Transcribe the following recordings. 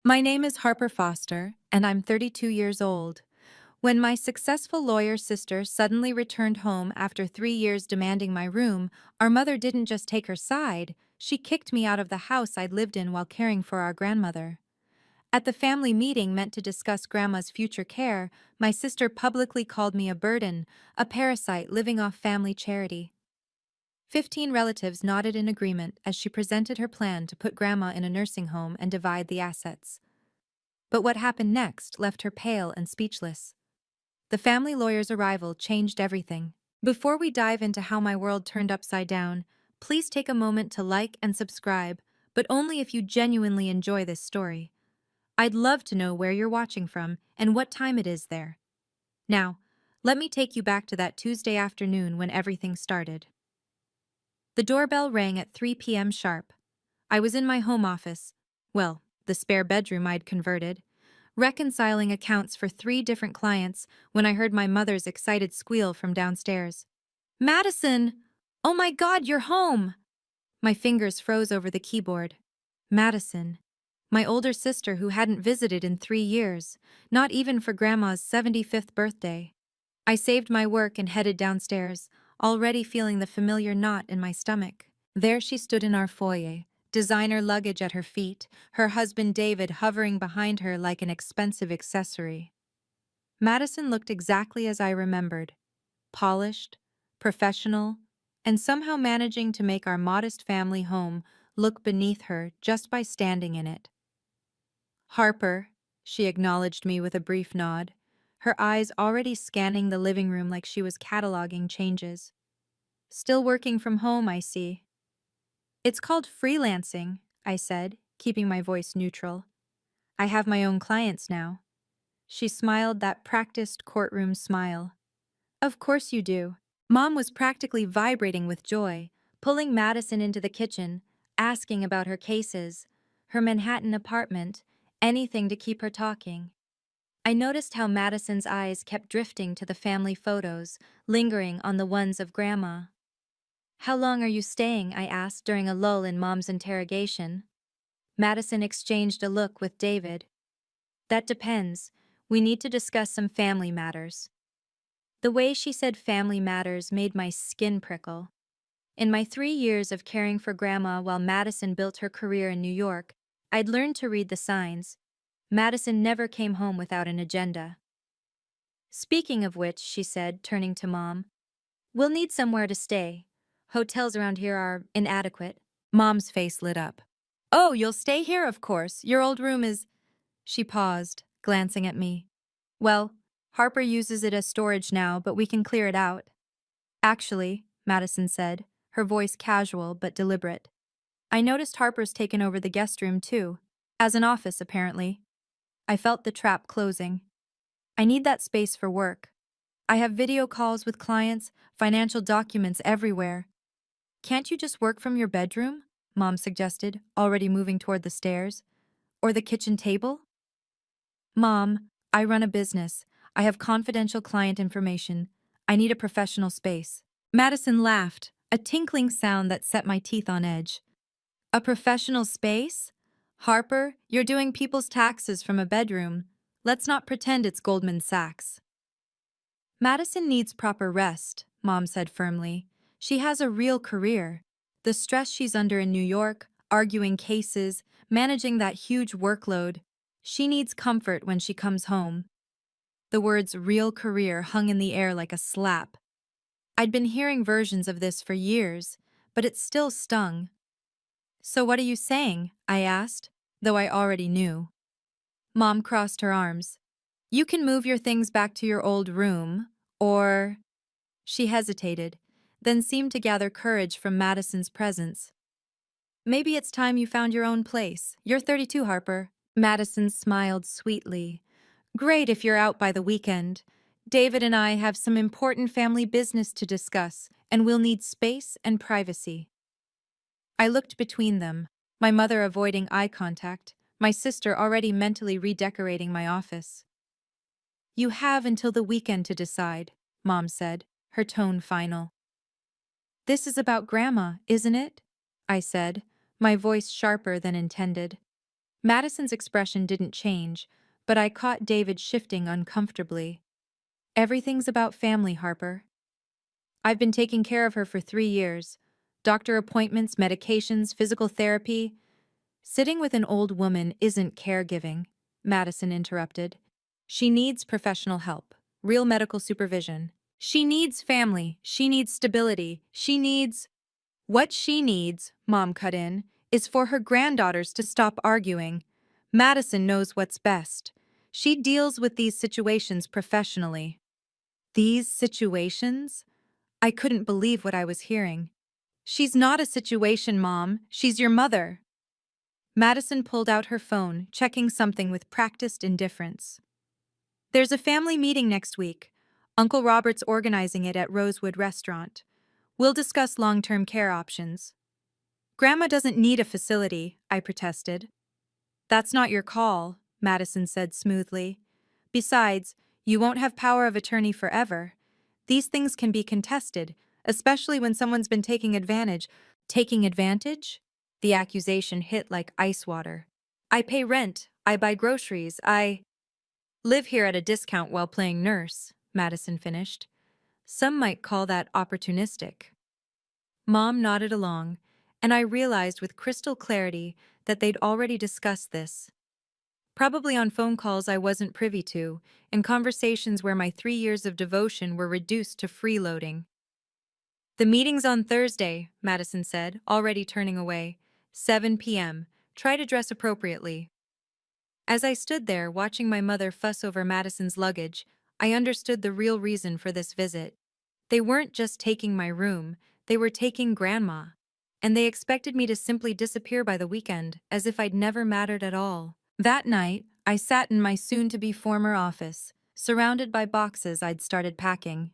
My name is Harper Foster, and I'm 32 years old. When my successful lawyer sister suddenly returned home after 3 years demanding my room, our mother didn't just take her side, she kicked me out of the house I'd lived in while caring for our grandmother. At the family meeting meant to discuss Grandma's future care, my sister publicly called me a burden, a parasite living off family charity. 15 relatives nodded in agreement as she presented her plan to put Grandma in a nursing home and divide the assets. But what happened next left her pale and speechless. The family lawyer's arrival changed everything. Before we dive into how my world turned upside down, please take a moment to like and subscribe, but only if you genuinely enjoy this story. I'd love to know where you're watching from and what time it is there. Now, let me take you back to that Tuesday afternoon when everything started. The doorbell rang at 3 p.m. sharp. I was in my home office, well, the spare bedroom I'd converted, reconciling accounts for 3 different clients when I heard my mother's excited squeal from downstairs. Madison! Oh my God, you're home! My fingers froze over the keyboard. Madison. My older sister who hadn't visited in 3 years, not even for Grandma's 75th birthday. I saved my work and headed downstairs, already feeling the familiar knot in my stomach. There she stood in our foyer, designer luggage at her feet, her husband David hovering behind her like an expensive accessory. Madison looked exactly as I remembered, polished, professional, and somehow managing to make our modest family home look beneath her just by standing in it. Harper, she acknowledged me with a brief nod, her eyes already scanning the living room like she was cataloging changes. Still working from home, I see. It's called freelancing, I said, keeping my voice neutral. I have my own clients now. She smiled that practiced courtroom smile. Of course you do. Mom was practically vibrating with joy, pulling Madison into the kitchen, asking about her cases, her Manhattan apartment, anything to keep her talking. I noticed how Madison's eyes kept drifting to the family photos, lingering on the ones of Grandma. How long are you staying? I asked during a lull in Mom's interrogation. Madison exchanged a look with David. That depends. We need to discuss some family matters. The way she said family matters made my skin prickle. In my 3 years of caring for Grandma while Madison built her career in New York, I'd learned to read the signs. Madison never came home without an agenda. Speaking of which, she said, turning to Mom, we'll need somewhere to stay. Hotels around here are inadequate. Mom's face lit up. Oh, you'll stay here, of course. Your old room is... She paused, glancing at me. Well, Harper uses it as storage now, but we can clear it out. Actually, Madison said, her voice casual but deliberate. I noticed Harper's taken over the guest room too, as an office apparently. I felt the trap closing. I need that space for work. I have video calls with clients, financial documents everywhere. Can't you just work from your bedroom? Mom suggested, already moving toward the stairs. Or the kitchen table? Mom, I run a business. I have confidential client information. I need a professional space. Madison laughed, a tinkling sound that set my teeth on edge. A professional space? Harper, you're doing people's taxes from a bedroom. Let's not pretend it's Goldman Sachs. Madison needs proper rest, Mom said firmly. She has a real career. The stress she's under in New York, arguing cases, managing that huge workload. She needs comfort when she comes home. The words real career hung in the air like a slap. I'd been hearing versions of this for years, but it still stung. So what are you saying? I asked, though I already knew. Mom crossed her arms. You can move your things back to your old room, or... She hesitated, then seemed to gather courage from Madison's presence. Maybe it's time you found your own place. You're 32, Harper. Madison smiled sweetly. Great if you're out by the weekend. David and I have some important family business to discuss, and we'll need space and privacy. I looked between them, my mother avoiding eye contact, my sister already mentally redecorating my office. You have until the weekend to decide, Mom said, her tone final. This is about Grandma, isn't it? I said, my voice sharper than intended. Madison's expression didn't change, but I caught David shifting uncomfortably. Everything's about family, Harper. I've been taking care of her for 3 years. Doctor appointments, medications, physical therapy. Sitting with an old woman isn't caregiving, Madison interrupted. She needs professional help, real medical supervision. She needs family. She needs stability. What she needs, Mom cut in, is for her granddaughters to stop arguing. Madison knows what's best. She deals with these situations professionally. These situations? I couldn't believe what I was hearing. She's not a situation, Mom. She's your mother. Madison pulled out her phone, checking something with practiced indifference. There's a family meeting next week. Uncle Robert's organizing it at Rosewood Restaurant. We'll discuss long-term care options. Grandma doesn't need a facility, I protested. That's not your call, Madison said smoothly. Besides, you won't have power of attorney forever. These things can be contested, especially when someone's been taking advantage. Taking advantage? The accusation hit like ice water. I pay rent, I buy groceries, I live here at a discount while playing nurse, Madison finished. Some might call that opportunistic. Mom nodded along, and I realized with crystal clarity that they'd already discussed this. Probably on phone calls I wasn't privy to, in conversations where my 3 years of devotion were reduced to freeloading. The meeting's on Thursday, Madison said, already turning away. 7 p.m. Try to dress appropriately. As I stood there watching my mother fuss over Madison's luggage, I understood the real reason for this visit. They weren't just taking my room, they were taking Grandma. And they expected me to simply disappear by the weekend, as if I'd never mattered at all. That night, I sat in my soon-to-be former office, surrounded by boxes I'd started packing.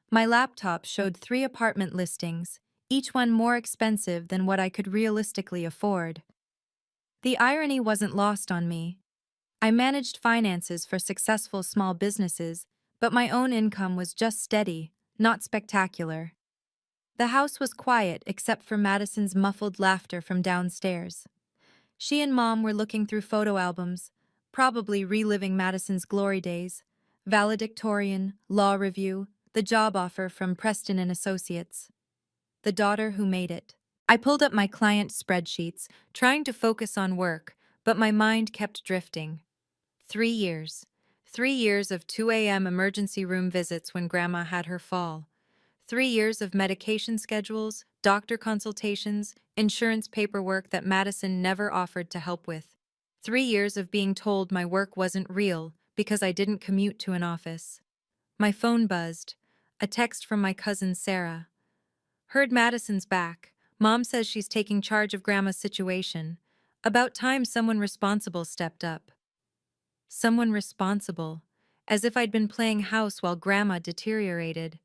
My laptop showed 3 apartment listings, each one more expensive than what I could realistically afford. The irony wasn't lost on me. I managed finances for successful small businesses, but my own income was just steady, not spectacular. The house was quiet except for Madison's muffled laughter from downstairs. She and Mom were looking through photo albums, probably reliving Madison's glory days, valedictorian, law review, the job offer from Preston and Associates. The daughter who made it. I pulled up my client spreadsheets, trying to focus on work, but my mind kept drifting. 3 years. 3 years of 2 a.m. emergency room visits when Grandma had her fall. 3 years of medication schedules, doctor consultations, insurance paperwork that Madison never offered to help with. 3 years of being told my work wasn't real because I didn't commute to an office. My phone buzzed. A text from my cousin Sarah. Heard Madison's back. Mom says she's taking charge of Grandma's situation. About time someone responsible stepped up. Someone responsible. As if I'd been playing house while Grandma deteriorated.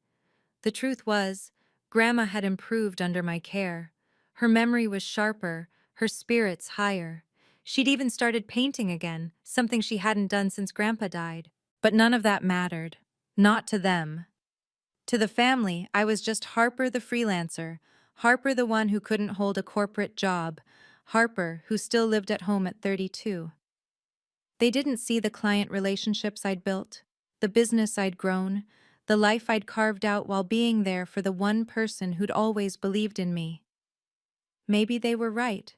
The truth was, Grandma had improved under my care. Her memory was sharper, her spirits higher. She'd even started painting again, something she hadn't done since Grandpa died. But none of that mattered. Not to them. To the family, I was just Harper the freelancer, Harper the one who couldn't hold a corporate job, Harper who still lived at home at 32. They didn't see the client relationships I'd built, the business I'd grown, the life I'd carved out while being there for the one person who'd always believed in me. Maybe they were right.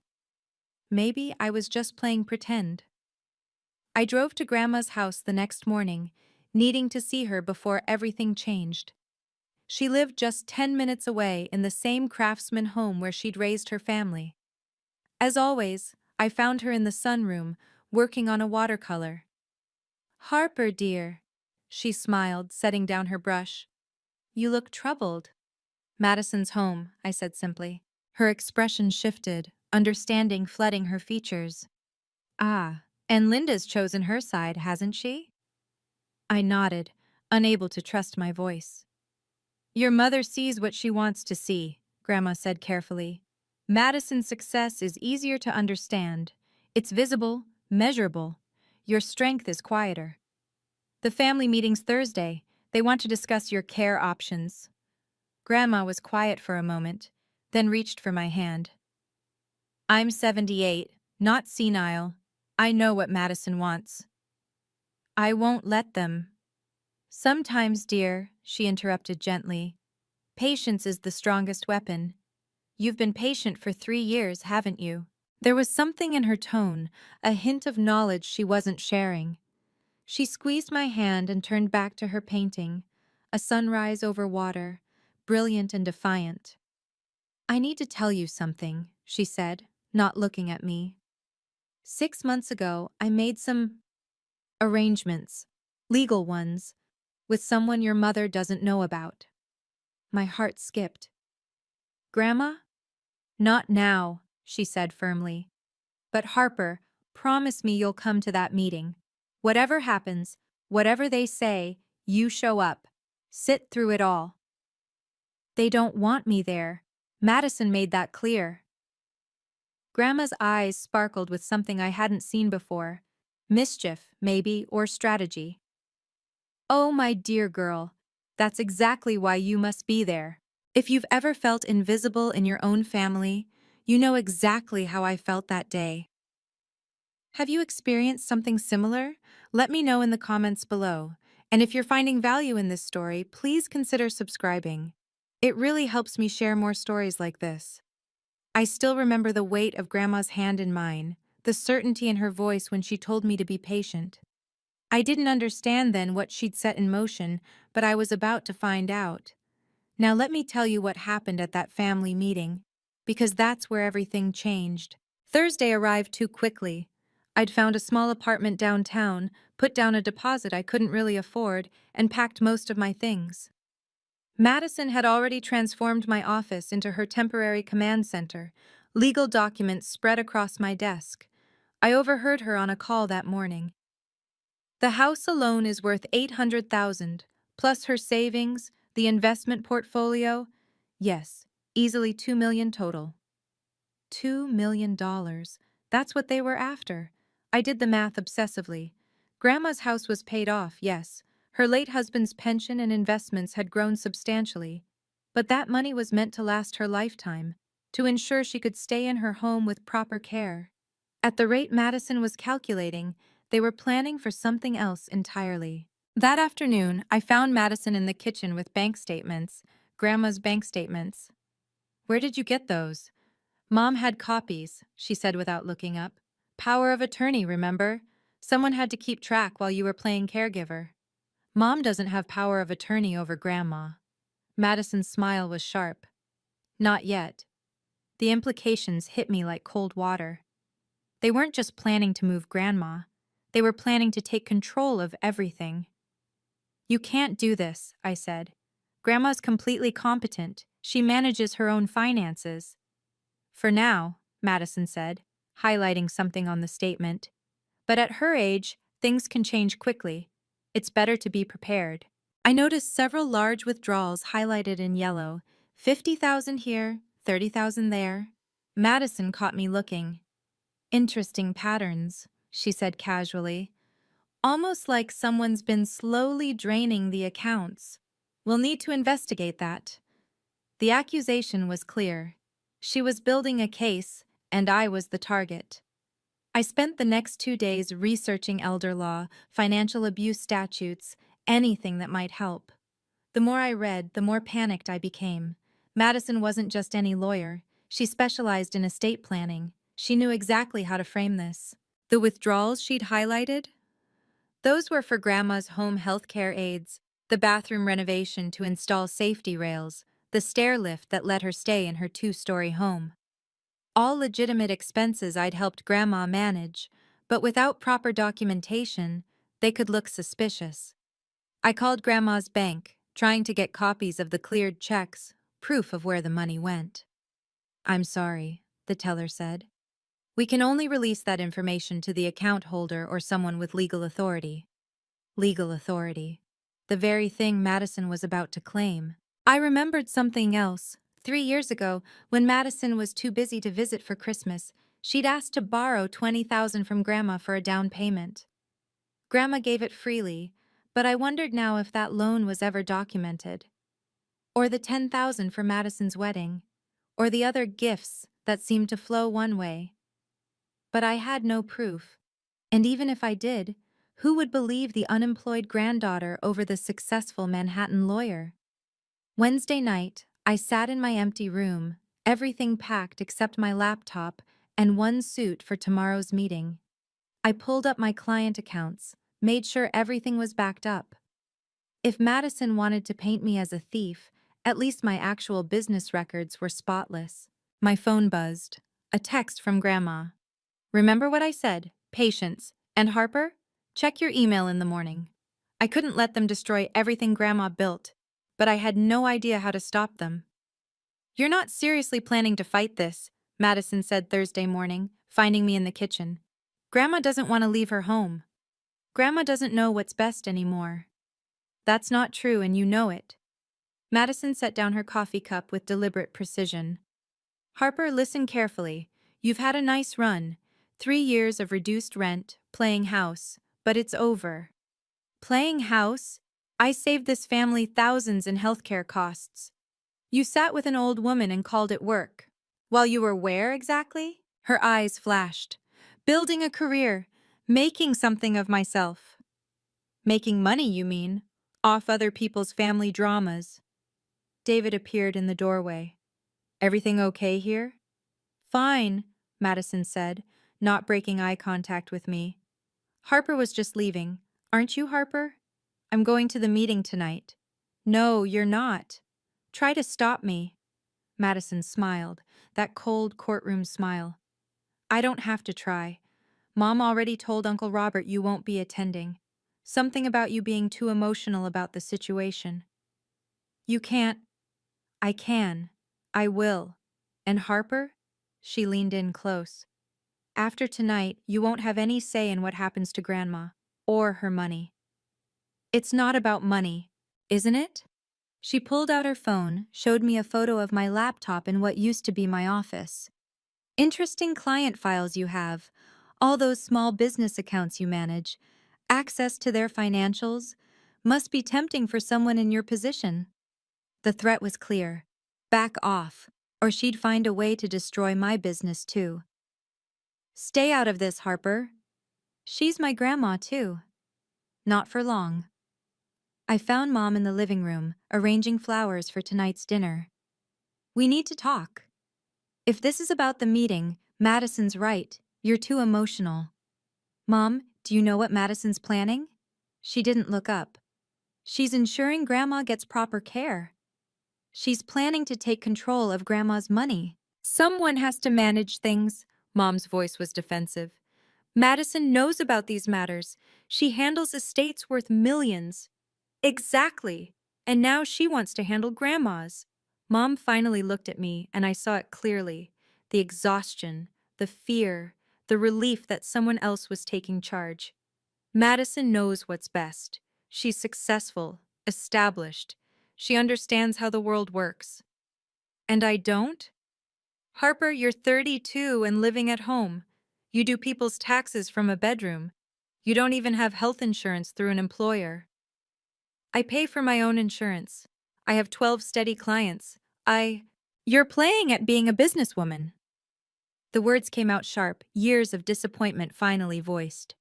Maybe I was just playing pretend. I drove to Grandma's house the next morning, needing to see her before everything changed. She lived just 10 minutes away in the same craftsman home where she'd raised her family. As always, I found her in the sunroom, working on a watercolor. "Harper, dear," she smiled, setting down her brush. "You look troubled." "Madison's home," I said simply. Her expression shifted, understanding flooding her features. "Ah, and Linda's chosen her side, hasn't she?" I nodded, unable to trust my voice. "Your mother sees what she wants to see," Grandma said carefully. "Madison's success is easier to understand. It's visible, measurable. Your strength is quieter. The family meeting's Thursday. They want to discuss your care options." Grandma was quiet for a moment, then reached for my hand. "I'm 78, not senile. I know what Madison wants. I won't let them. Sometimes, dear, she interrupted gently, patience is the strongest weapon. You've been patient for 3 years, haven't you? There was something in her tone, a hint of knowledge she wasn't sharing. She squeezed my hand and turned back to her painting, a sunrise over water, brilliant and defiant. I need to tell you something, she said, not looking at me. 6 months ago, I made some arrangements, legal ones, with someone your mother doesn't know about. My heart skipped. Grandma? Not now, she said firmly. But Harper, promise me you'll come to that meeting. Whatever happens, whatever they say, you show up. Sit through it all. They don't want me there. Madison made that clear. Grandma's eyes sparkled with something I hadn't seen before. Mischief, maybe, or strategy. Oh, my dear girl, that's exactly why you must be there. If you've ever felt invisible in your own family, you know exactly how I felt that day. Have you experienced something similar? Let me know in the comments below. And if you're finding value in this story, please consider subscribing. It really helps me share more stories like this. I still remember the weight of Grandma's hand in mine, the certainty in her voice when she told me to be patient. I didn't understand then what she'd set in motion, but I was about to find out. Now let me tell you what happened at that family meeting, because that's where everything changed. Thursday arrived too quickly. I'd found a small apartment downtown, put down a deposit I couldn't really afford, and packed most of my things. Madison had already transformed my office into her temporary command center, legal documents spread across my desk. I overheard her on a call that morning. The house alone is worth $800,000, plus her savings, the investment portfolio. Yes, easily $2 million total. $2 million. That's what they were after. I did the math obsessively. Grandma's house was paid off, yes. Her late husband's pension and investments had grown substantially. But that money was meant to last her lifetime, to ensure she could stay in her home with proper care. At the rate Madison was calculating, they were planning for something else entirely. That afternoon, I found Madison in the kitchen with bank statements, Grandma's bank statements. Where did you get those? Mom had copies, she said without looking up. Power of attorney, remember? Someone had to keep track while you were playing caregiver. Mom doesn't have power of attorney over Grandma. Madison's smile was sharp. Not yet. The implications hit me like cold water. They weren't just planning to move Grandma. They were planning to take control of everything. You can't do this, I said. Grandma's completely competent. She manages her own finances. For now, Madison said, highlighting something on the statement. But at her age, things can change quickly. It's better to be prepared. I noticed several large withdrawals highlighted in yellow. 50,000 here, 30,000 there. Madison caught me looking. Interesting patterns, she said casually. Almost like someone's been slowly draining the accounts. We'll need to investigate that. The accusation was clear. She was building a case, and I was the target. I spent the next 2 days researching elder law, financial abuse statutes, anything that might help. The more I read, the more panicked I became. Madison wasn't just any lawyer. She specialized in estate planning. She knew exactly how to frame this. The withdrawals she'd highlighted? Those were for Grandma's home health care aids, the bathroom renovation to install safety rails, the stair lift that let her stay in her 2-story home. All legitimate expenses I'd helped Grandma manage, but without proper documentation, they could look suspicious. I called Grandma's bank, trying to get copies of the cleared checks, proof of where the money went. I'm sorry, the teller said. We can only release that information to the account holder or someone with legal authority. Legal authority. The very thing Madison was about to claim. I remembered something else. 3 years ago, when Madison was too busy to visit for Christmas, she'd asked to borrow $20,000 from Grandma for a down payment. Grandma gave it freely, but I wondered now if that loan was ever documented. Or the $10,000 for Madison's wedding. Or the other gifts that seemed to flow one way. But I had no proof. And even if I did, who would believe the unemployed granddaughter over the successful Manhattan lawyer? Wednesday night, I sat in my empty room, everything packed except my laptop and one suit for tomorrow's meeting. I pulled up my client accounts, made sure everything was backed up. If Madison wanted to paint me as a thief, at least my actual business records were spotless. My phone buzzed. A text from Grandma. Remember what I said, patience. And Harper? Check your email in the morning. I couldn't let them destroy everything Grandma built, but I had no idea how to stop them. You're not seriously planning to fight this, Madison said Thursday morning, finding me in the kitchen. Grandma doesn't want to leave her home. Grandma doesn't know what's best anymore. That's not true, and you know it. Madison set down her coffee cup with deliberate precision. Harper, listen carefully. You've had a nice run. 3 years of reduced rent, playing house, but it's over. Playing house? I saved this family thousands in healthcare costs. You sat with an old woman and called it work. While you were where exactly? Her eyes flashed. Building a career, making something of myself. Making money, you mean? Off other people's family dramas. David appeared in the doorway. Everything okay here? Fine, Madison said, not breaking eye contact with me. Harper was just leaving. Aren't you, Harper? I'm going to the meeting tonight. No, you're not. Try to stop me. Madison smiled, that cold courtroom smile. I don't have to try. Mom already told Uncle Robert you won't be attending. Something about you being too emotional about the situation. You can't. I can. I will. And Harper? She leaned in close. After tonight, you won't have any say in what happens to Grandma, or her money. It's not about money, isn't it? She pulled out her phone, showed me a photo of my laptop in what used to be my office. Interesting client files you have, all those small business accounts you manage, access to their financials, must be tempting for someone in your position. The threat was clear. Back off, or she'd find a way to destroy my business too. Stay out of this, Harper. She's my grandma too. Not for long. I found Mom in the living room, arranging flowers for tonight's dinner. We need to talk. If this is about the meeting, Madison's right. You're too emotional. Mom, do you know what Madison's planning? She didn't look up. She's ensuring Grandma gets proper care. She's planning to take control of Grandma's money. Someone has to manage things. Mom's voice was defensive. Madison knows about these matters. She handles estates worth millions. Exactly. And now she wants to handle Grandma's. Mom finally looked at me, and I saw it clearly. The exhaustion, the fear, the relief that someone else was taking charge. Madison knows what's best. She's successful, established. She understands how the world works. And I don't? Harper, you're 32 and living at home. You do people's taxes from a bedroom. You don't even have health insurance through an employer. I pay for my own insurance. I have 12 steady clients. You're playing at being a businesswoman. The words came out sharp, years of disappointment finally voiced.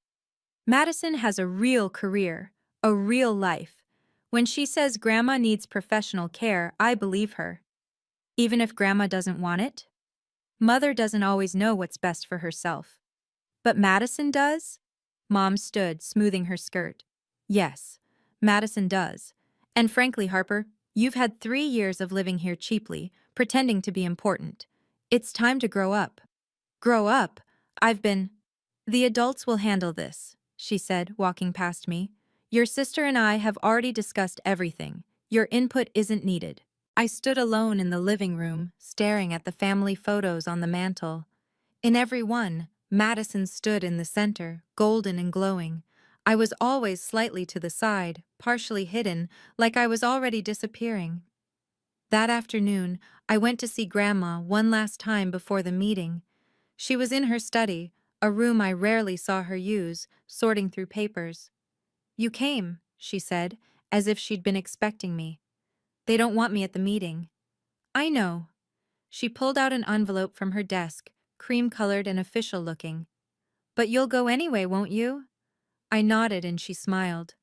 Madison has a real career, a real life. When she says Grandma needs professional care, I believe her. Even if Grandma doesn't want it? Mother doesn't always know what's best for herself. But Madison does? Mom stood, smoothing her skirt. Yes, Madison does. And frankly, Harper, you've had 3 years of living here cheaply, pretending to be important. It's time to grow up. Grow up? The adults will handle this, she said, walking past me. Your sister and I have already discussed everything. Your input isn't needed. I stood alone in the living room, staring at the family photos on the mantel. In every one, Madison stood in the center, golden and glowing. I was always slightly to the side, partially hidden, like I was already disappearing. That afternoon, I went to see Grandma one last time before the meeting. She was in her study, a room I rarely saw her use, sorting through papers. You came, she said, as if she'd been expecting me. They don't want me at the meeting. I know. She pulled out an envelope from her desk, cream-colored and official-looking. But you'll go anyway, won't you? I nodded and she smiled.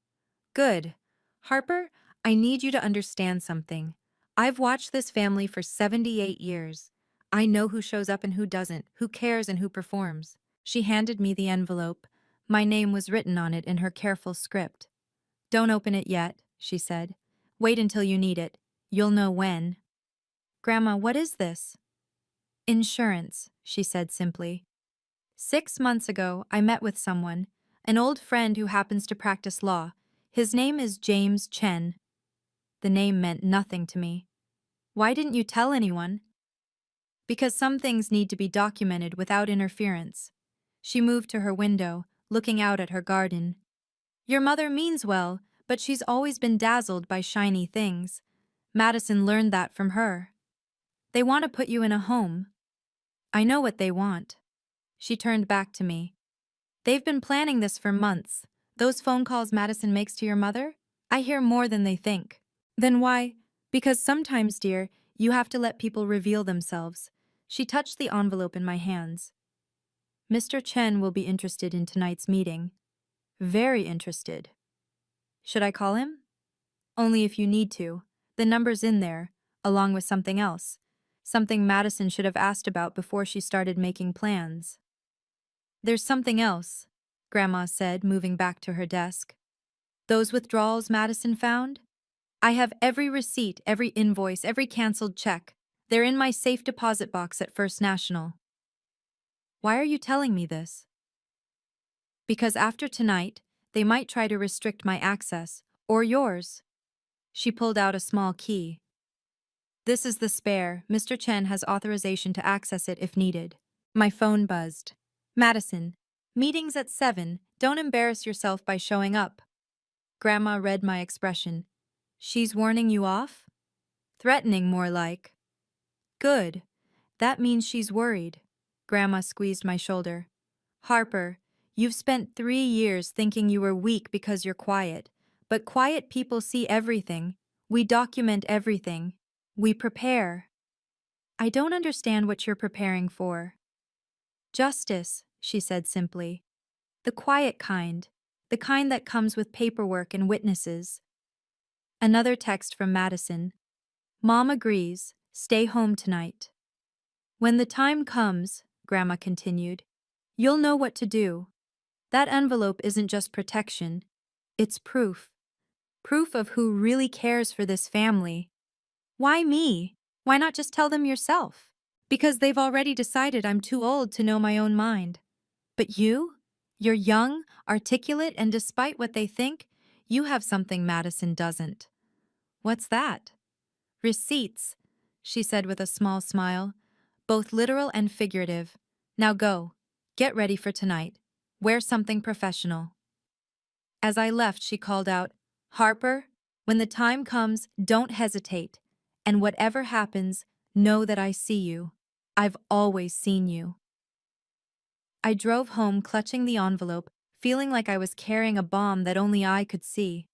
Good. Harper, I need you to understand something. I've watched this family for 78 years. I know who shows up and who doesn't, who cares and who performs. She handed me the envelope. My name was written on it in her careful script. Don't open it yet, she said. Wait until you need it. You'll know when. Grandma, what is this? Insurance, she said simply. 6 months ago, I met with someone, an old friend who happens to practice law. His name is James Chen. The name meant nothing to me. Why didn't you tell anyone? Because some things need to be documented without interference. She moved to her window, looking out at her garden. Your mother means well, but she's always been dazzled by shiny things. Madison learned that from her. They want to put you in a home. I know what they want. She turned back to me. They've been planning this for months. Those phone calls Madison makes to your mother? I hear more than they think. Then why? Because sometimes, dear, you have to let people reveal themselves. She touched the envelope in my hands. Mr. Chen will be interested in tonight's meeting. Very interested. Should I call him? Only if you need to. The number's in there, along with something else. Something Madison should have asked about before she started making plans. There's something else, Grandma said, moving back to her desk. Those withdrawals Madison found? I have every receipt, every invoice, every canceled check. They're in my safe deposit box at First National. Why are you telling me this? Because after tonight, they might try to restrict my access, or yours. She pulled out a small key. This is the spare. Mr. Chen has authorization to access it if needed. My phone buzzed. Madison, meeting's at 7. Don't embarrass yourself by showing up. Grandma read my expression. She's warning you off? Threatening, more like. Good. That means she's worried. Grandma squeezed my shoulder. Harper, you've spent 3 years thinking you were weak because you're quiet. But quiet people see everything. We document everything. We prepare. I don't understand what you're preparing for. Justice, she said simply. The quiet kind. The kind that comes with paperwork and witnesses. Another text from Madison. Mom agrees. Stay home tonight. When the time comes, Grandma continued, you'll know what to do. That envelope isn't just protection. It's proof. Proof of who really cares for this family. Why me? Why not just tell them yourself? Because they've already decided I'm too old to know my own mind. But you? You're young, articulate, and despite what they think, you have something Madison doesn't. What's that? Receipts, she said with a small smile, both literal and figurative. Now go. Get ready for tonight. Wear something professional. As I left, she called out, Harper, when the time comes, don't hesitate. And whatever happens, know that I see you. I've always seen you. I drove home clutching the envelope, feeling like I was carrying a bomb that only I could see.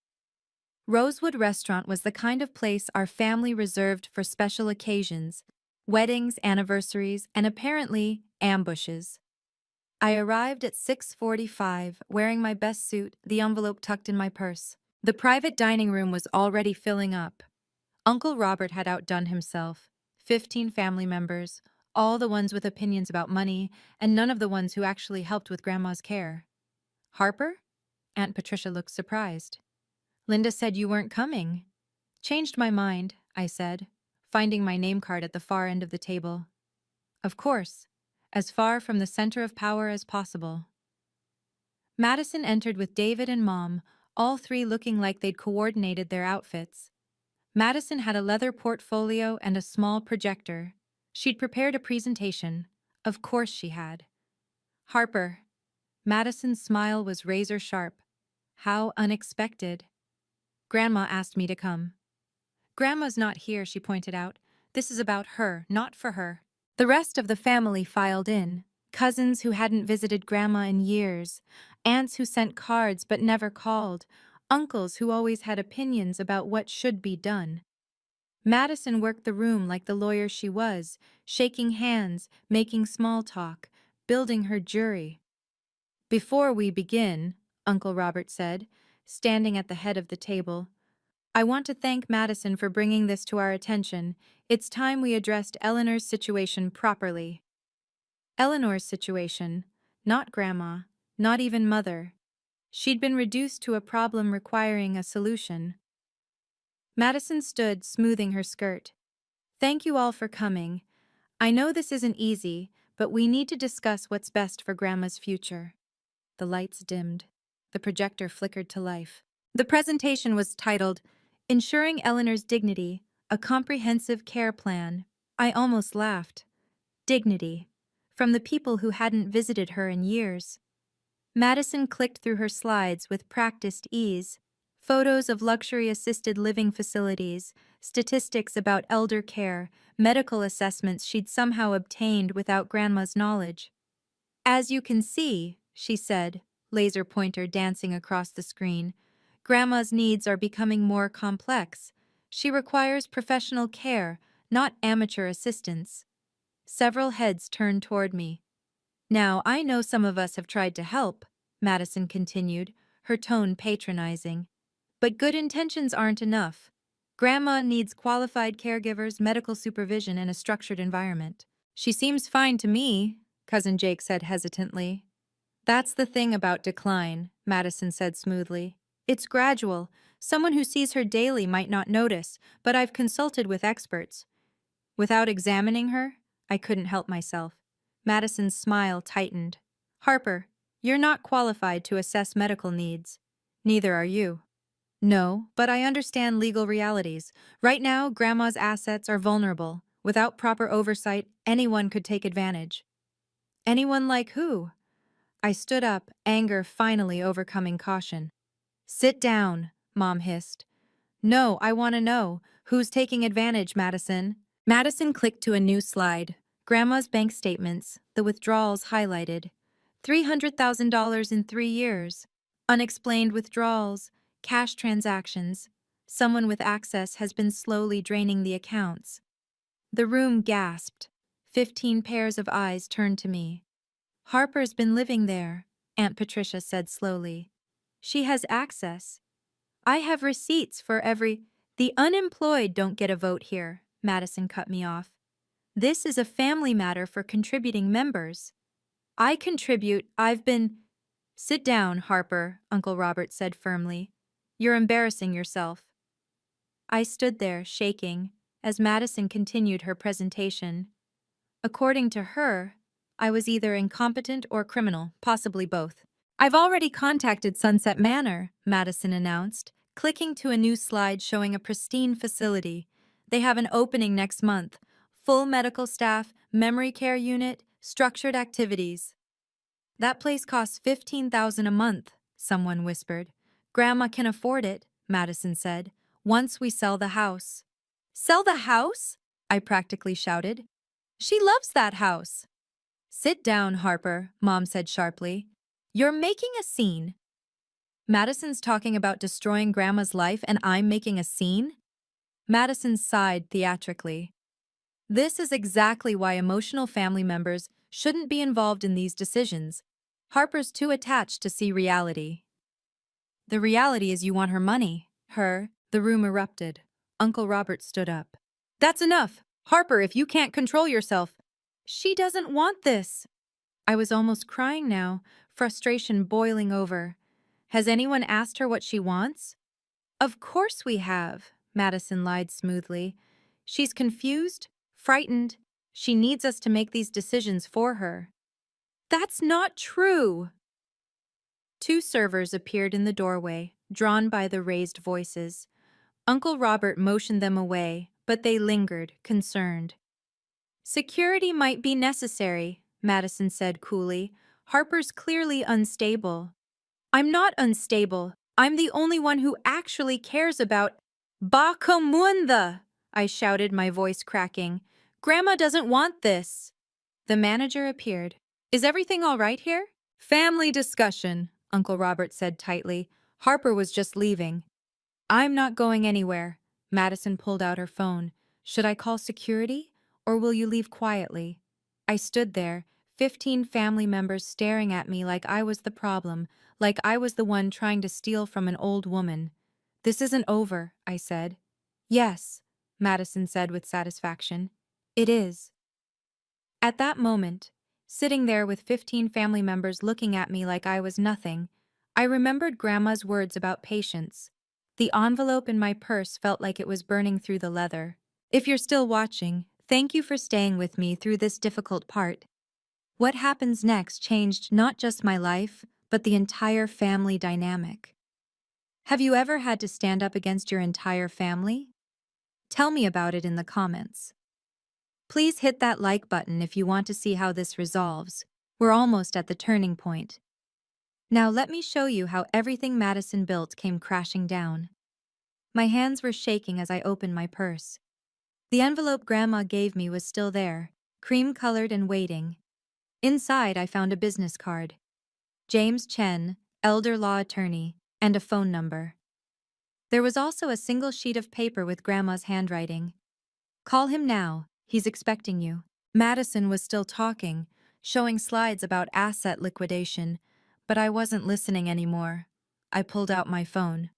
Rosewood Restaurant was the kind of place our family reserved for special occasions, weddings, anniversaries, and apparently, ambushes. I arrived at 6:45, wearing my best suit, the envelope tucked in my purse. The private dining room was already filling up. Uncle Robert had outdone himself. 15 family members, all the ones with opinions about money, and none of the ones who actually helped with Grandma's care. Harper? Aunt Patricia looked surprised. Linda said you weren't coming. Changed my mind, I said, finding my name card at the far end of the table. Of course, as far from the center of power as possible. Madison entered with David and Mom, all three looking like they'd coordinated their outfits. Madison had a leather portfolio and a small projector. She'd prepared a presentation. Of course she had. Harper. Madison's smile was razor sharp. How unexpected. Grandma asked me to come. Grandma's not here, she pointed out. This is about her, not for her. The rest of the family filed in. Cousins who hadn't visited Grandma in years, aunts who sent cards but never called, uncles who always had opinions about what should be done. Madison worked the room like the lawyer she was, shaking hands, making small talk, building her jury. Before we begin, Uncle Robert said, standing at the head of the table, I want to thank Madison for bringing this to our attention. It's time we addressed Eleanor's situation properly. Eleanor's situation, not Grandma, not even Mother. She'd been reduced to a problem requiring a solution. Madison stood, smoothing her skirt. Thank you all for coming. I know this isn't easy, but we need to discuss what's best for Grandma's future. The lights dimmed. The projector flickered to life. The presentation was titled, Ensuring Eleanor's Dignity, a Comprehensive Care Plan. I almost laughed. Dignity. From the people who hadn't visited her in years. Madison clicked through her slides with practiced ease. Photos of luxury assisted living facilities, statistics about elder care, medical assessments she'd somehow obtained without Grandma's knowledge. As you can see, she said, laser pointer dancing across the screen, Grandma's needs are becoming more complex. She requires professional care, not amateur assistance. Several heads turned toward me. Now, I know some of us have tried to help, Madison continued, her tone patronizing. But good intentions aren't enough. Grandma needs qualified caregivers, medical supervision, and a structured environment. She seems fine to me, Cousin Jake said hesitantly. That's the thing about decline, Madison said smoothly. It's gradual. Someone who sees her daily might not notice, but I've consulted with experts. Without examining her, I couldn't help myself. Madison's smile tightened. Harper, you're not qualified to assess medical needs. Neither are you. No, but I understand legal realities. Right now, Grandma's assets are vulnerable. Without proper oversight, anyone could take advantage. Anyone like who? I stood up, anger finally overcoming caution. Sit down, Mom hissed. No, I want to know. Who's taking advantage, Madison? Madison clicked to a new slide. Grandma's bank statements, the withdrawals highlighted. $300,000 in 3 years. Unexplained withdrawals, cash transactions. Someone with access has been slowly draining the accounts. The room gasped. 15 pairs of eyes turned to me. Harper's been living there, Aunt Patricia said slowly. She has access. I have receipts for every— The unemployed don't get a vote here, Madison cut me off. This is a family matter for contributing members. I contribute, I've been— Sit down, Harper, Uncle Robert said firmly. You're embarrassing yourself. I stood there, shaking, as Madison continued her presentation. According to her, I was either incompetent or criminal, possibly both. I've already contacted Sunset Manor, Madison announced, clicking to a new slide showing a pristine facility. They have an opening next month. Full medical staff, memory care unit, structured activities. That place costs $15,000 a month, someone whispered. Grandma can afford it, Madison said, once we sell the house. Sell the house? I practically shouted. She loves that house. Sit down, Harper, Mom said sharply. You're making a scene. Madison's talking about destroying Grandma's life and I'm making a scene? Madison sighed theatrically. This is exactly why emotional family members shouldn't be involved in these decisions. Harper's too attached to see reality. The reality is you want her money. The room erupted. Uncle Robert stood up. That's enough. Harper, if you can't control yourself. She doesn't want this. I was almost crying now, frustration boiling over. Has anyone asked her what she wants? Of course we have, Madison lied smoothly. She's confused, frightened. She needs us to make these decisions for her. That's not true. 2 servers appeared in the doorway, drawn by the raised voices. Uncle Robert motioned them away, but they lingered, concerned. Security might be necessary, Madison said coolly. Harper's clearly unstable. I'm not unstable. I'm the only one who actually cares about— Bakamunda! I shouted, my voice cracking. Grandma doesn't want this. The manager appeared. Is everything all right here? Family discussion, Uncle Robert said tightly. Harper was just leaving. I'm not going anywhere. Madison pulled out her phone. Should I call security, or will you leave quietly? I stood there, 15 family members staring at me like I was the problem, like I was the one trying to steal from an old woman. "This isn't over," I said. "Yes," Madison said with satisfaction. "It is." At that moment, sitting there with 15 family members looking at me like I was nothing, I remembered Grandma's words about patience. The envelope in my purse felt like it was burning through the leather. If you're still watching, thank you for staying with me through this difficult part. What happens next changed not just my life, but the entire family dynamic. Have you ever had to stand up against your entire family? Tell me about it in the comments. Please hit that like button if you want to see how this resolves. We're almost at the turning point. Now let me show you how everything Madison built came crashing down. My hands were shaking as I opened my purse. The envelope Grandma gave me was still there, cream-colored and waiting. Inside, I found a business card. James Chen, elder law attorney, and a phone number. There was also a single sheet of paper with Grandma's handwriting. "Call him now, he's expecting you." Madison was still talking, showing slides about asset liquidation, but I wasn't listening anymore. I pulled out my phone.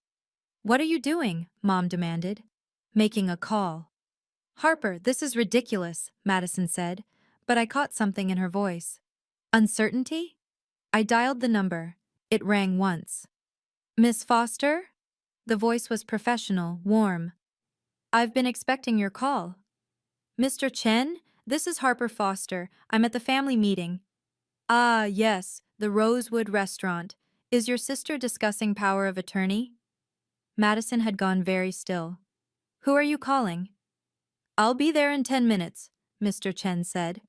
"What are you doing?" Mom demanded. "Making a call." "Harper, this is ridiculous," Madison said, but I caught something in her voice. "Uncertainty?" I dialed the number. It rang once. "Miss Foster?" The voice was professional, warm. "I've been expecting your call." "Mr. Chen, this is Harper Foster. I'm at the family meeting." "Ah, yes, the Rosewood restaurant. Is your sister discussing power of attorney?" Madison had gone very still. "Who are you calling?" "I'll be there in 10 minutes, Mr. Chen said.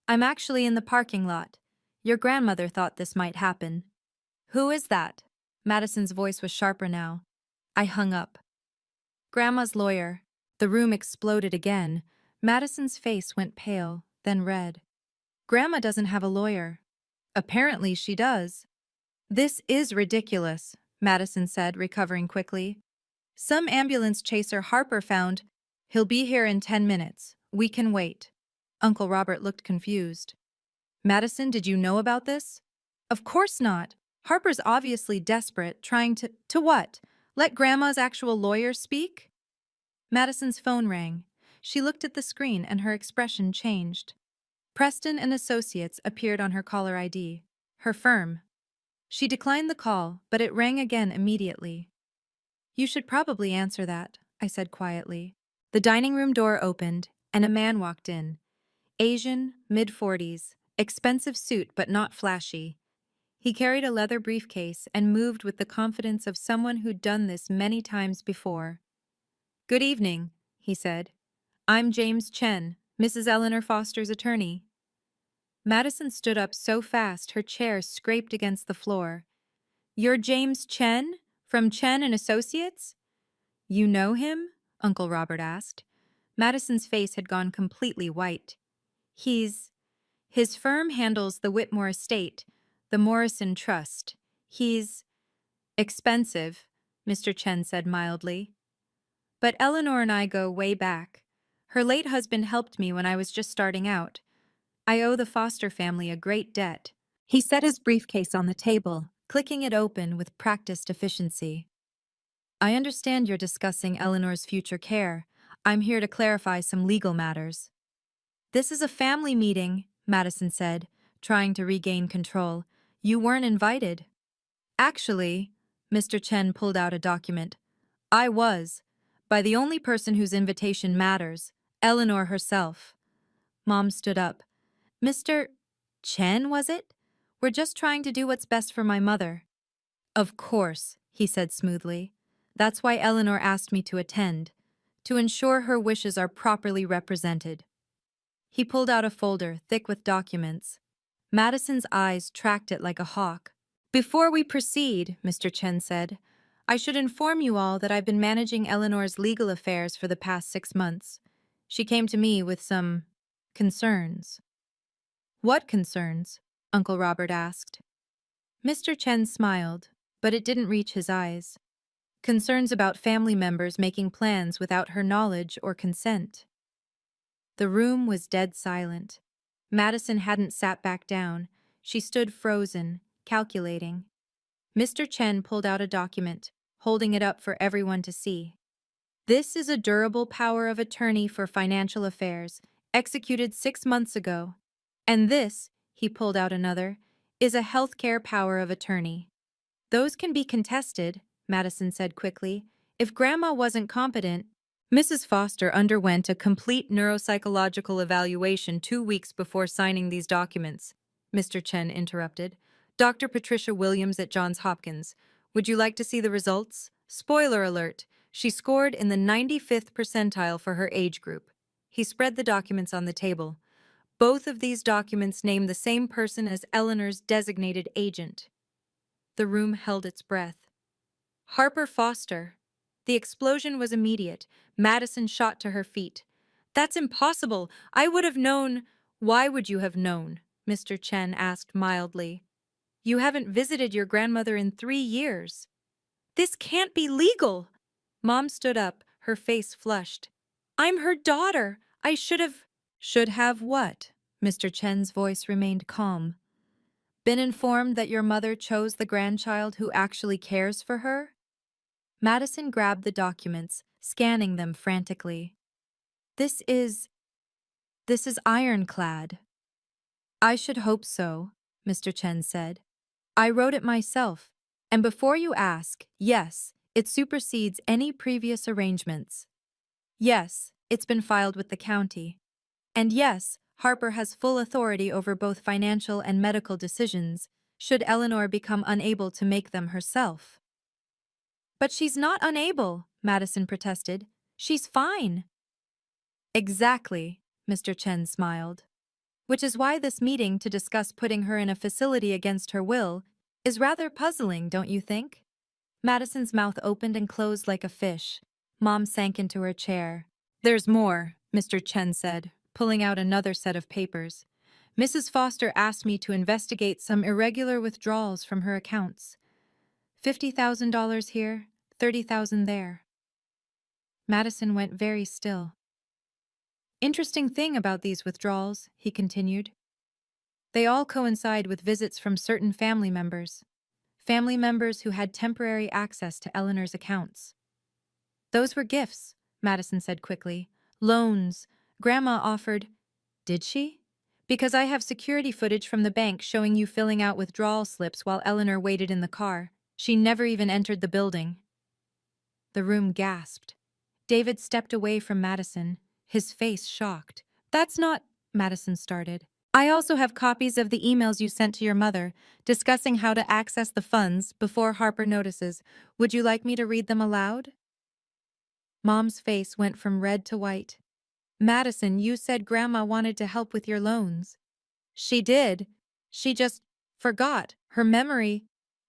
"I'm actually in the parking lot. Your grandmother thought this might happen." "Who is that?" Madison's voice was sharper now. I hung up. "Grandma's lawyer." The room exploded again. Madison's face went pale, then red. "Grandma doesn't have a lawyer." "Apparently she does." "This is ridiculous," Madison said, recovering quickly. "Some ambulance chaser Harper found. He'll be here in 10 minutes. We can wait." Uncle Robert looked confused. "Madison, did you know about this?" "Of course not. Harper's obviously desperate, trying to— To what? Let Grandma's actual lawyer speak?" Madison's phone rang. She looked at the screen and her expression changed. Preston and Associates appeared on her caller ID. Her firm. She declined the call, but it rang again immediately. "You should probably answer that," I said quietly. The dining room door opened, and a man walked in. Asian, mid-40s, expensive suit but not flashy. He carried a leather briefcase and moved with the confidence of someone who'd done this many times before. "Good evening," he said. "I'm James Chen, Mrs. Eleanor Foster's attorney." Madison stood up so fast her chair scraped against the floor. "You're James Chen? From Chen and Associates?" "You know him?" Uncle Robert asked. Madison's face had gone completely white. His firm handles the Whitmore estate, the Morrison Trust. He's expensive," Mr. Chen said mildly. "But Eleanor and I go way back. Her late husband helped me when I was just starting out. I owe the Foster family a great debt." He set his briefcase on the table, clicking it open with practiced efficiency. "I understand you're discussing Eleanor's future care. I'm here to clarify some legal matters." "This is a family meeting," Madison said, trying to regain control. "You weren't invited." "Actually," Mr. Chen pulled out a document. "I was, by the only person whose invitation matters, Eleanor herself." Mom stood up. "Mr. Chen, was it? We're just trying to do what's best for my mother." "Of course," he said smoothly. "That's why Eleanor asked me to attend, to ensure her wishes are properly represented." He pulled out a folder thick with documents. Madison's eyes tracked it like a hawk. "Before we proceed," Mr. Chen said, "I should inform you all that I've been managing Eleanor's legal affairs for the past 6 months. She came to me with some concerns." "What concerns?" Uncle Robert asked. Mr. Chen smiled, but it didn't reach his eyes. "Concerns about family members making plans without her knowledge or consent." The room was dead silent. Madison hadn't sat back down. She stood frozen, calculating. Mr. Chen pulled out a document, holding it up for everyone to see. This is a durable power of attorney for financial affairs, executed 6 months ago. And this, he pulled out another, is a healthcare power of attorney. Those can be contested, Madison said quickly. If Grandma wasn't competent, Mrs. Foster underwent a complete neuropsychological evaluation 2 weeks before signing these documents, Mr. Chen interrupted. Dr. Patricia Williams at Johns Hopkins. Would you like to see the results? Spoiler alert, she scored in the 95th percentile for her age group. He spread the documents on the table. Both of these documents name the same person as Eleanor's designated agent. The room held its breath. Harper Foster. The explosion was immediate. Madison shot to her feet. That's impossible. I would have known. Why would you have known? Mr. Chen asked mildly. You haven't visited your grandmother in 3 years. This can't be legal. Mom stood up, her face flushed. I'm her daughter. I should have. Should have what? Mr. Chen's voice remained calm. Been informed that your mother chose the grandchild who actually cares for her? Madison grabbed the documents, scanning them frantically. This is ironclad. I should hope so, Mr. Chen said. I wrote it myself, and before you ask, yes, it supersedes any previous arrangements. Yes, it's been filed with the county. And yes, Harper has full authority over both financial and medical decisions, should Eleanor become unable to make them herself. But she's not unable, Madison protested. She's fine. Exactly, Mr. Chen smiled. Which is why this meeting to discuss putting her in a facility against her will is rather puzzling, don't you think? Madison's mouth opened and closed like a fish. Mom sank into her chair. There's more, Mr. Chen said, pulling out another set of papers. Mrs. Foster asked me to investigate some irregular withdrawals from her accounts. $50,000 here, $30,000 there. Madison went very still. Interesting thing about these withdrawals, he continued. They all coincide with visits from certain family members who had temporary access to Eleanor's accounts. Those were gifts, Madison said quickly. Loans. Grandma offered. Did she? Because I have security footage from the bank showing you filling out withdrawal slips while Eleanor waited in the car. She never even entered the building. The room gasped. David stepped away from Madison, his face shocked. That's not, Madison started. I also have copies of the emails you sent to your mother, discussing how to access the funds before Harper notices. Would you like me to read them aloud? Mom's face went from red to white. Madison, you said Grandma wanted to help with your loans. She did. She just forgot. Her memory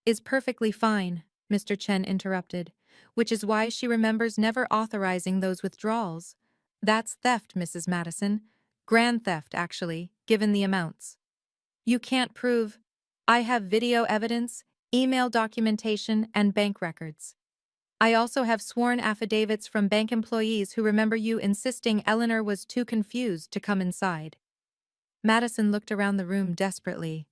is perfectly fine, Mr. Chen interrupted, which is why she remembers never authorizing those withdrawals. That's theft, Mrs. Madison. Grand theft, actually, given the amounts. You can't prove. I have video evidence, email documentation, and bank records. I also have sworn affidavits from bank employees who remember you insisting Eleanor was too confused to come inside. Madison looked around the room desperately.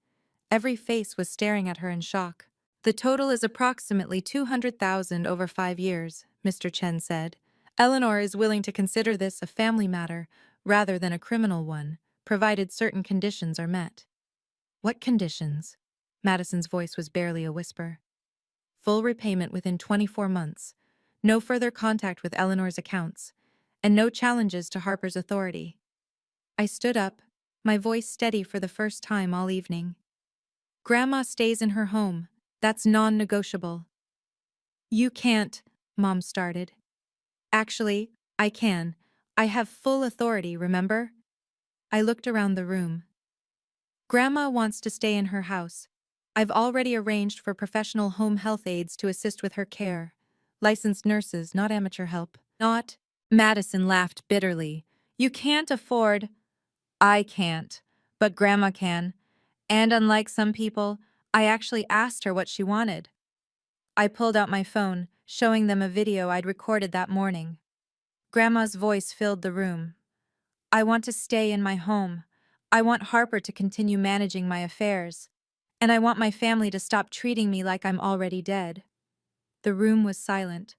Every face was staring at her in shock. The total is approximately $200,000 over 5 years, Mr. Chen said. Eleanor is willing to consider this a family matter rather than a criminal one, provided certain conditions are met. What conditions? Madison's voice was barely a whisper. Full repayment within 24 months, no further contact with Eleanor's accounts, and no challenges to Harper's authority. I stood up, my voice steady for the first time all evening. Grandma stays in her home. That's non-negotiable. You can't, Mom started. Actually, I can. I have full authority, remember? I looked around the room. Grandma wants to stay in her house. I've already arranged for professional home health aides to assist with her care. Licensed nurses, not amateur help. Not. Madison laughed bitterly. You can't afford. I can't, but Grandma can. And unlike some people, I actually asked her what she wanted. I pulled out my phone, showing them a video I'd recorded that morning. Grandma's voice filled the room. I want to stay in my home. I want Harper to continue managing my affairs. And I want my family to stop treating me like I'm already dead. The room was silent.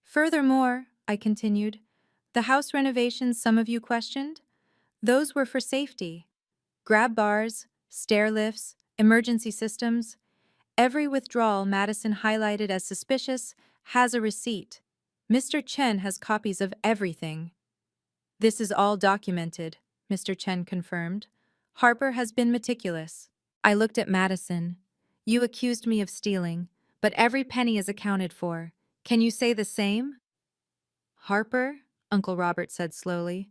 Furthermore, I continued, the house renovations some of you questioned? Those were for safety. Grab bars, stair lifts, emergency systems. Every withdrawal Madison highlighted as suspicious has a receipt. Mr. Chen has copies of everything. This is all documented, Mr. Chen confirmed. Harper has been meticulous. I looked at Madison. You accused me of stealing, but every penny is accounted for. Can you say the same? Harper? Uncle Robert said slowly.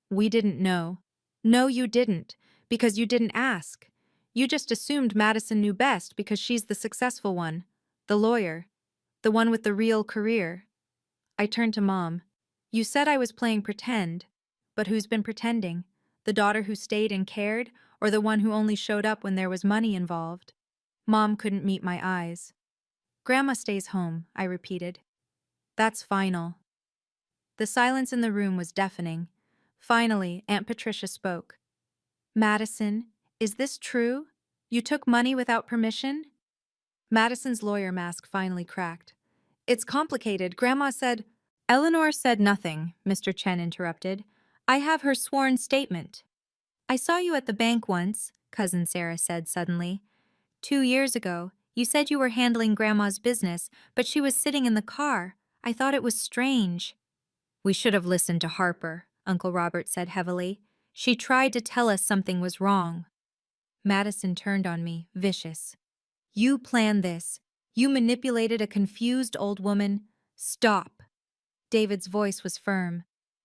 We didn't know. No, you didn't, because you didn't ask. You just assumed Madison knew best because she's the successful one, the lawyer, the one with the real career. I turned to Mom. You said I was playing pretend, but who's been pretending? The daughter who stayed and cared, or the one who only showed up when there was money involved? Mom couldn't meet my eyes. Grandma stays home, I repeated. That's final. The silence in the room was deafening. Finally, Aunt Patricia spoke. Madison, is this true? You took money without permission? Madison's lawyer mask finally cracked. It's complicated, Grandma said. Eleanor said nothing, Mr. Chen interrupted. I have her sworn statement. I saw you at the bank once, Cousin Sarah said suddenly. 2 years ago, you said you were handling Grandma's business, but she was sitting in the car. I thought it was strange. We should have listened to Harper, Uncle Robert said heavily. She tried to tell us something was wrong. Madison turned on me, vicious. You planned this. You manipulated a confused old woman. Stop. David's voice was firm.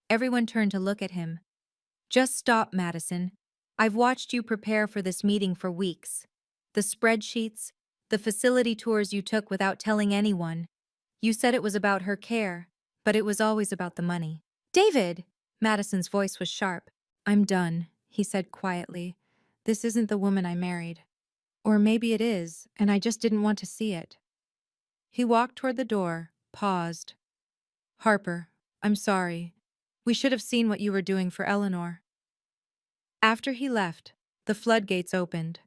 Everyone turned to look at him. Just stop, Madison. I've watched you prepare for this meeting for weeks. The spreadsheets, the facility tours you took without telling anyone. You said it was about her care, but it was always about the money. David! Madison's voice was sharp. I'm done, he said quietly. This isn't the woman I married. Or maybe it is, and I just didn't want to see it. He walked toward the door, paused. Harper, I'm sorry. We should have seen what you were doing for Eleanor. After he left, the floodgates opened.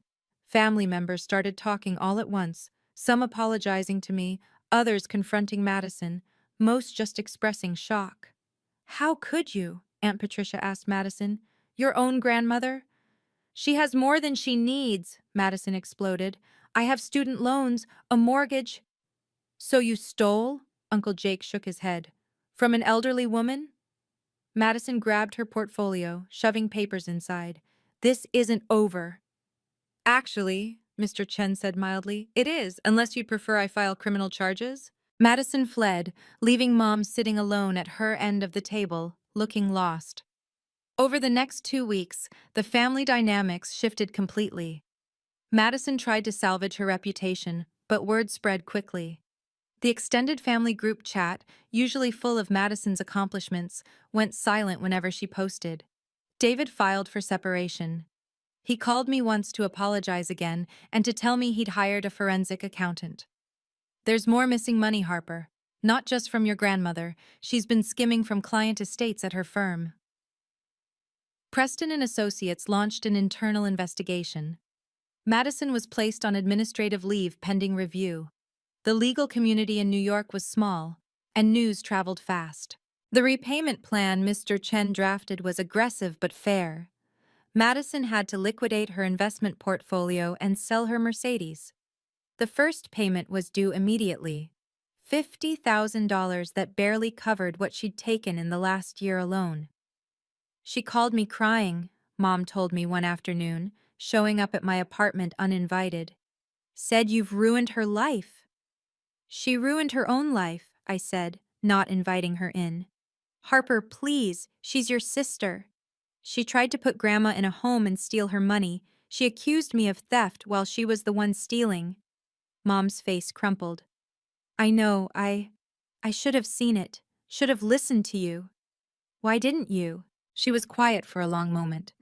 Family members started talking all at once, some apologizing to me, others confronting Madison, most just expressing shock. How could you? Aunt Patricia asked Madison. Your own grandmother? She has more than she needs, Madison exploded. I have student loans, a mortgage. So you stole? Uncle Jake shook his head. From an elderly woman? Madison grabbed her portfolio, shoving papers inside. This isn't over. Actually, Mr. Chen said mildly, it is, unless you'd prefer I file criminal charges. Madison fled, leaving Mom sitting alone at her end of the table, looking lost. Over the next 2 weeks, the family dynamics shifted completely. Madison tried to salvage her reputation, but word spread quickly. The extended family group chat, usually full of Madison's accomplishments, went silent whenever she posted. David filed for separation. He called me once to apologize again and to tell me he'd hired a forensic accountant. There's more missing money, Harper. Not just from your grandmother. She's been skimming from client estates at her firm. Preston and Associates launched an internal investigation. Madison was placed on administrative leave pending review. The legal community in New York was small, and news traveled fast. The repayment plan Mr. Chen drafted was aggressive but fair. Madison had to liquidate her investment portfolio and sell her Mercedes. The first payment was due immediately, $50,000 that barely covered what she'd taken in the last year alone. She called me crying, Mom told me one afternoon, showing up at my apartment uninvited. Said you've ruined her life. She ruined her own life, I said, not inviting her in. Harper, please, she's your sister. She tried to put Grandma in a home and steal her money. She accused me of theft while she was the one stealing. Mom's face crumpled. I know, I should have seen it, should have listened to you. Why didn't you? She was quiet for a long moment.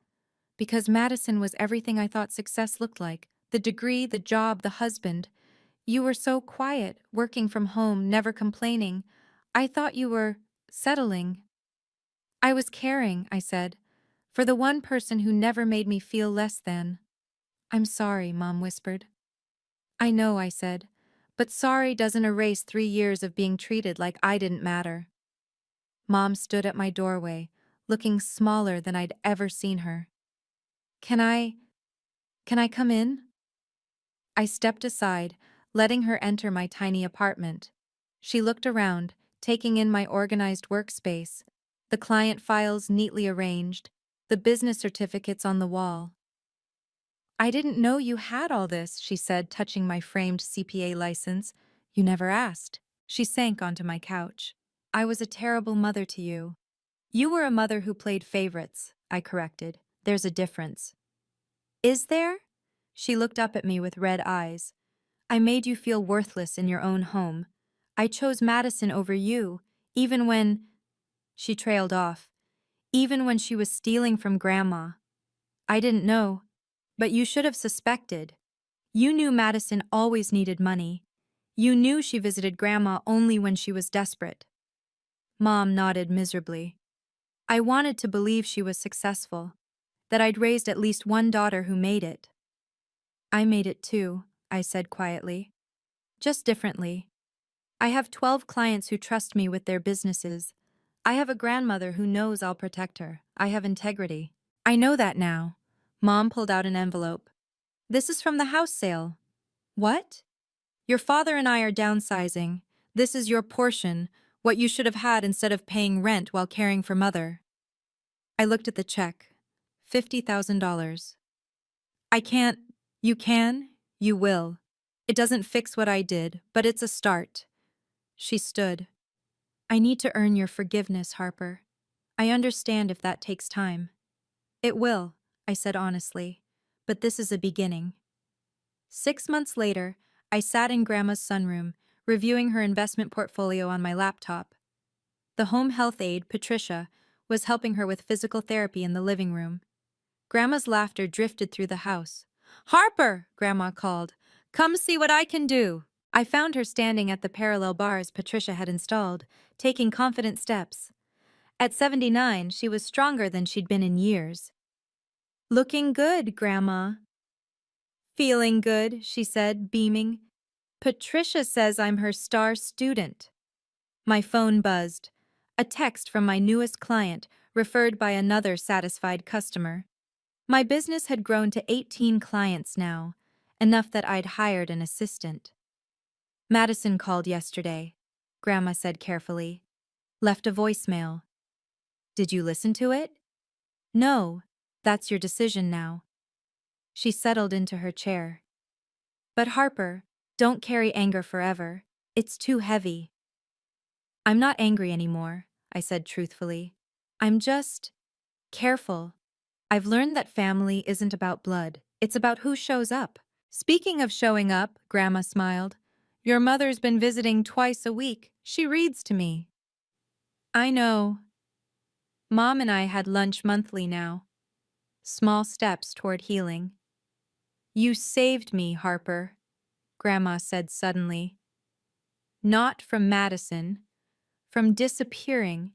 Because Madison was everything I thought success looked like. The degree, the job, the husband. You were so quiet, working from home, never complaining. I thought you were settling. I was caring, I said. For the one person who never made me feel less than. I'm sorry, Mom whispered. I know, I said. But sorry doesn't erase 3 years of being treated like I didn't matter. Mom stood at my doorway, looking smaller than I'd ever seen her. Can I come in? I stepped aside, letting her enter my tiny apartment. She looked around, taking in my organized workspace, the client files neatly arranged, the business certificates on the wall. I didn't know you had all this, she said, touching my framed CPA license. You never asked. She sank onto my couch. I was a terrible mother to you. You were a mother who played favorites, I corrected. There's a difference. Is there? She looked up at me with red eyes. I made you feel worthless in your own home. I chose Madison over you, even when… She trailed off. Even when she was stealing from Grandma. I didn't know. But you should have suspected. You knew Madison always needed money. You knew she visited Grandma only when she was desperate. Mom nodded miserably. I wanted to believe she was successful, that I'd raised at least one daughter who made it. I made it too, I said quietly. Just differently. I have 12 clients who trust me with their businesses. I have a grandmother who knows I'll protect her. I have integrity. I know that now. Mom pulled out an envelope. This is from the house sale. What? Your father and I are downsizing. This is your portion, what you should have had instead of paying rent while caring for Mother. I looked at the check. $50,000. I can't. You can. You will. It doesn't fix what I did, but it's a start. She stood. I need to earn your forgiveness, Harper. I understand if that takes time. It will, I said honestly, but this is a beginning. 6 months later, I sat in Grandma's sunroom, reviewing her investment portfolio on my laptop. The home health aide, Patricia, was helping her with physical therapy in the living room. Grandma's laughter drifted through the house. Harper, Grandma called. Come see what I can do. I found her standing at the parallel bars Patricia had installed, taking confident steps. At 79, she was stronger than she'd been in years. Looking good, Grandma. Feeling good, she said, beaming. Patricia says I'm her star student. My phone buzzed. A text from my newest client, referred by another satisfied customer. My business had grown to 18 clients now, enough that I'd hired an assistant. Madison called yesterday, Grandma said carefully. Left a voicemail. Did you listen to it? No, that's your decision now. She settled into her chair. But Harper, don't carry anger forever. It's too heavy. I'm not angry anymore, I said truthfully. I'm just… careful. I've learned that family isn't about blood. It's about who shows up. Speaking of showing up, Grandma smiled. Your mother's been visiting twice a week. She reads to me. I know. Mom and I had lunch monthly now. Small steps toward healing. You saved me, Harper, Grandma said suddenly. Not from Madison, from disappearing,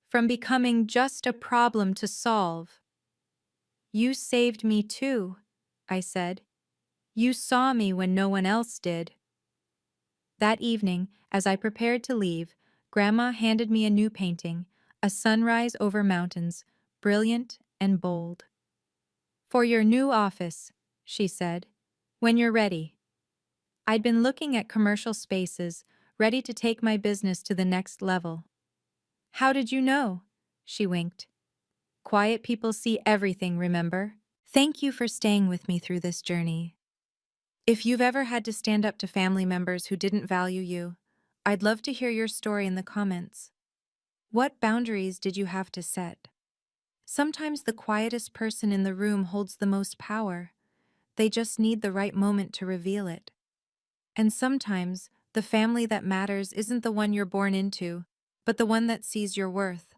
from becoming just a problem to solve. You saved me too, I said. You saw me when no one else did. That evening, as I prepared to leave, Grandma handed me a new painting, a sunrise over mountains, brilliant and bold. For your new office, she said, when you're ready. I'd been looking at commercial spaces, ready to take my business to the next level. How did you know? She winked. Quiet people see everything, remember? Thank you for staying with me through this journey. If you've ever had to stand up to family members who didn't value you, I'd love to hear your story in the comments. What boundaries did you have to set? Sometimes the quietest person in the room holds the most power. They just need the right moment to reveal it. And sometimes the family that matters isn't the one you're born into, but the one that sees your worth.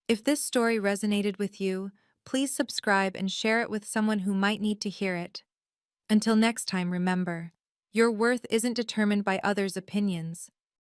If this story resonated with you, please subscribe and share it with someone who might need to hear it. Until next time, remember, your worth isn't determined by others' opinions.